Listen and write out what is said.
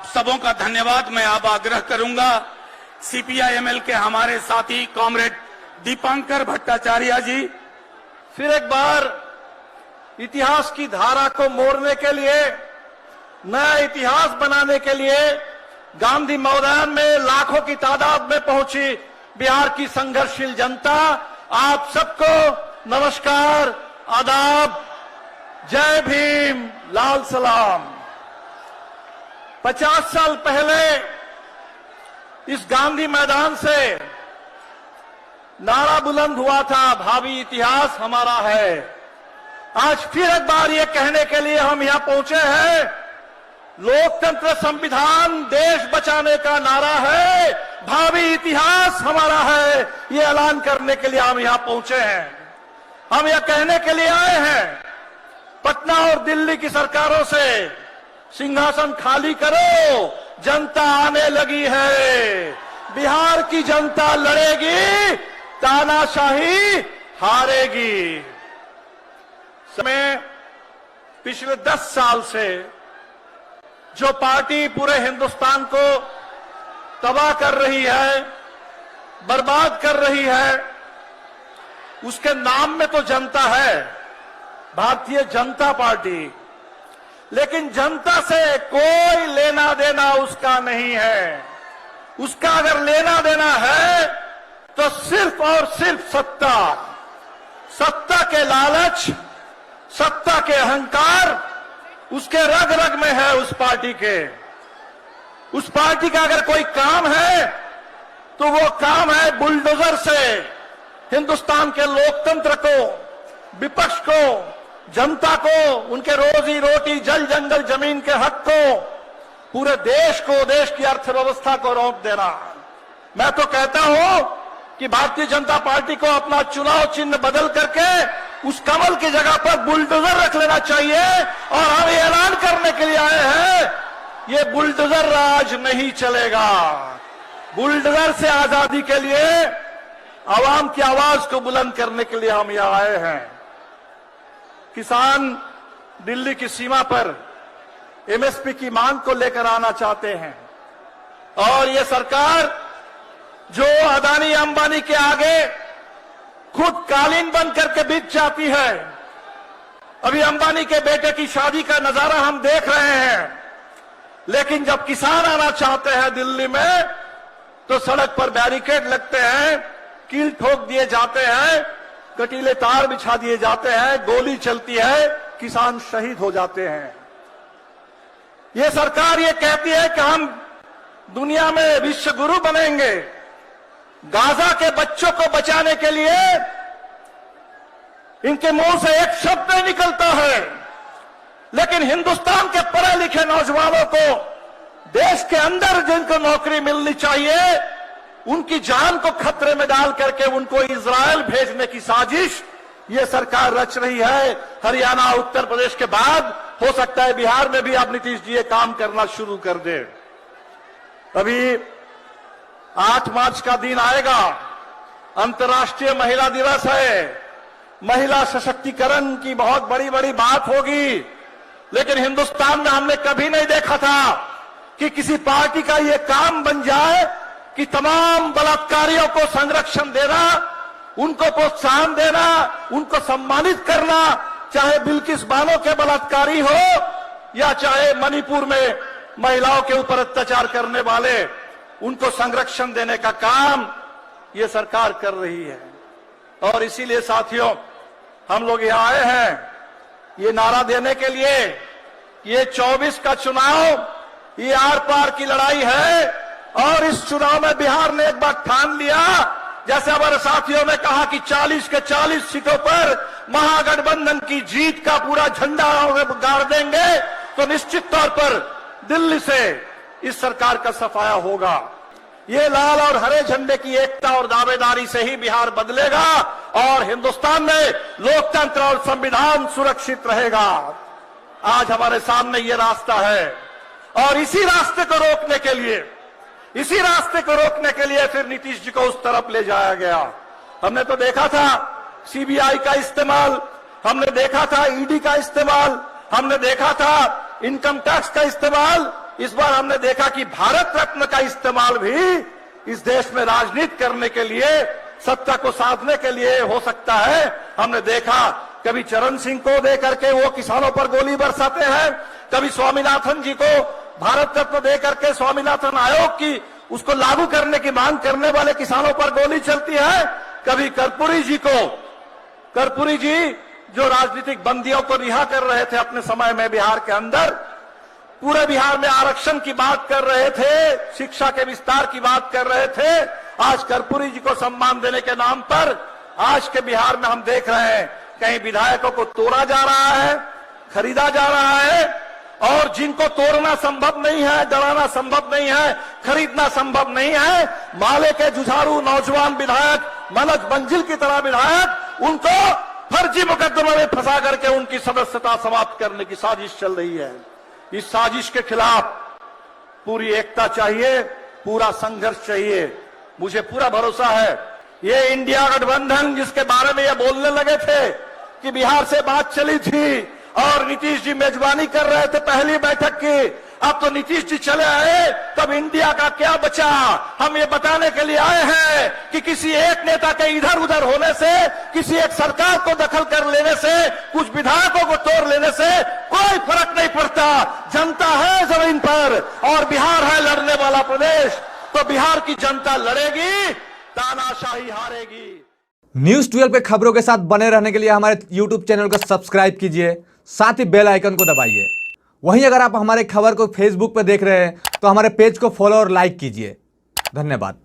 आप सबों का धन्यवाद। मैं अब आग्रह करूंगा सीपीआईएमएल के हमारे साथी कॉमरेड दीपांकर भट्टाचार्य जी। फिर एक बार इतिहास की धारा को मोड़ने के लिए, नया इतिहास बनाने के लिए गांधी मैदान में लाखों की तादाद में पहुंची बिहार की संघर्षशील जनता, आप सबको नमस्कार, आदाब, जय भीम, लाल सलाम। 50 साल पहले इस गांधी मैदान से नारा बुलंद हुआ था, भावी इतिहास हमारा है। आज फिर एक बार ये कहने के लिए हम यहां पहुंचे हैं, लोकतंत्र संविधान देश बचाने का नारा है, भावी इतिहास हमारा है, ये ऐलान करने के लिए हम यहां पहुंचे हैं। हम यह कहने के लिए आए हैं, पटना और दिल्ली की सरकारों से सिंहासन खाली करो, जनता आने लगी है, बिहार की जनता लड़ेगी, तानाशाही हारेगी। समय पिछले 10 साल से जो पार्टी पूरे हिंदुस्तान को तबाह कर रही है, बर्बाद कर रही है, उसके नाम में तो जनता है, भारतीय जनता पार्टी, लेकिन जनता से कोई लेना देना उसका नहीं है। उसका अगर लेना देना है तो सिर्फ और सिर्फ सत्ता, सत्ता के लालच, सत्ता के अहंकार उसके रग रग में है। उस पार्टी के, उस पार्टी का अगर कोई काम है तो वो काम है बुलडोजर से हिंदुस्तान के लोकतंत्र को, विपक्ष को, जनता को, उनके रोजी रोटी, जल जंगल जमीन के हक को, पूरे देश को, देश की अर्थव्यवस्था को रोक देना। मैं तो कहता हूं कि भारतीय जनता पार्टी को अपना चुनाव चिन्ह बदल करके उस कमल की जगह पर बुलडोजर रख लेना चाहिए। और हम ये ऐलान करने के लिए आए हैं, ये बुलडोजर राज नहीं चलेगा। बुलडोजर से आजादी के लिए आवाम की आवाज को बुलंद करने के लिए हम यहां आए हैं। किसान दिल्ली की सीमा पर एमएसपी की मांग को लेकर आना चाहते हैं और ये सरकार जो अदानी अंबानी के आगे खुद कालीन बन करके बिक जाती है। अभी अंबानी के बेटे की शादी का नजारा हम देख रहे हैं, लेकिन जब किसान आना चाहते हैं दिल्ली में तो सड़क पर बैरिकेड लगते हैं, कील ठोक दिए जाते हैं, कटीले तार बिछा दिए जाते हैं, गोली चलती है, किसान शहीद हो जाते हैं। ये सरकार ये कहती है कि हम दुनिया में विश्व गुरु बनेंगे। गाजा के बच्चों को बचाने के लिए इनके मुंह से एक शब्द नहीं निकलता है, लेकिन हिंदुस्तान के पढ़े लिखे नौजवानों को देश के अंदर जिनको नौकरी मिलनी चाहिए, उनकी जान को खतरे में डाल करके उनको इजरायल भेजने की साजिश ये सरकार रच रही है। हरियाणा, उत्तर प्रदेश के बाद हो सकता है बिहार में भी अब नीतीश जी ये काम करना शुरू कर दे। अभी 8 मार्च का दिन आएगा, अंतर्राष्ट्रीय महिला दिवस है, महिला सशक्तिकरण की बहुत बड़ी बड़ी बात होगी, लेकिन हिंदुस्तान में हमने कभी नहीं देखा था कि किसी पार्टी का ये काम बन जाए कि तमाम बलात्कारियों को संरक्षण देना, उनको प्रोत्साहन देना, उनको सम्मानित करना, चाहे बिल्किस बानो के बलात्कारी हो या चाहे मणिपुर में महिलाओं के ऊपर अत्याचार करने वाले, उनको संरक्षण देने का काम ये सरकार कर रही है। और इसीलिए साथियों, हम लोग यहां आए हैं ये नारा देने के लिए, ये 24 का चुनाव ये आर पार की लड़ाई है। और इस चुनाव में बिहार ने एक बार ठान लिया, जैसे हमारे साथियों ने कहा कि 40 के 40 सीटों पर महागठबंधन की जीत का पूरा झंडा गाड़ देंगे, तो निश्चित तौर पर दिल्ली से इस सरकार का सफाया होगा। ये लाल और हरे झंडे की एकता और दावेदारी से ही बिहार बदलेगा और हिंदुस्तान में लोकतंत्र और संविधान सुरक्षित रहेगा। आज हमारे सामने ये रास्ता है और इसी रास्ते को रोकने के लिए फिर नीतीश जी को उस तरफ ले जाया गया। हमने तो देखा था सीबीआई का इस्तेमाल, हमने देखा था ईडी का इस्तेमाल, हमने देखा था इनकम टैक्स का इस्तेमाल, इस बार हमने देखा कि भारत रत्न का इस्तेमाल भी इस देश में राजनीति करने के लिए, सत्ता को साधने के लिए हो सकता है। हमने देखा कभी चरण सिंह को दे करके वो किसानों पर गोली बरसाते हैं, कभी स्वामीनाथन जी को भारत रत्न दे करके स्वामीनाथन आयोग की उसको लागू करने की मांग करने वाले किसानों पर गोली चलती है, कभी कर्पूरी जी जो राजनीतिक बंदियों को रिहा कर रहे थे अपने समय में बिहार के अंदर, पूरे बिहार में आरक्षण की बात कर रहे थे, शिक्षा के विस्तार की बात कर रहे थे। आज कर्पूरी जी को सम्मान देने के नाम पर आज के बिहार में हम देख रहे हैं कहीं विधायकों को तोड़ा जा रहा है, खरीदा जा रहा है, और जिनको तोड़ना संभव नहीं है, डराना संभव नहीं है, खरीदना संभव नहीं है, माले के जुझारू नौजवान विधायक, मनोज मंजिल की तरह विधायक, उनको फर्जी मुकदमे में फंसा करके उनकी सदस्यता समाप्त करने की साजिश चल रही है। इस साजिश के खिलाफ पूरी एकता चाहिए, पूरा संघर्ष चाहिए। मुझे पूरा भरोसा है ये इंडिया गठबंधन जिसके बारे में ये बोलने लगे थे कि बिहार से बात चली थी और नीतीश जी मेजबानी कर रहे थे पहली बैठक की, अब तो नीतीश जी चले आए, तब इंडिया का क्या बचा। हम ये बताने के लिए आए हैं कि किसी एक नेता के इधर उधर होने से, किसी एक सरकार को दखल कर लेने से, कुछ विधायकों को तोड़ लेने से कोई फर्क नहीं पड़ता। जनता है जमीन पर और बिहार है लड़ने वाला प्रदेश, तो बिहार की जनता लड़ेगी, तानाशाही हारेगी। न्यूज़ 12 पे खबरों के साथ बने रहने के लिए हमारे YouTube चैनल को सब्सक्राइब कीजिए, साथ ही बेल आइकन को दबाइए। वहीं अगर आप हमारे खबर को Facebook पे देख रहे हैं तो हमारे पेज को फॉलो और लाइक कीजिए। धन्यवाद।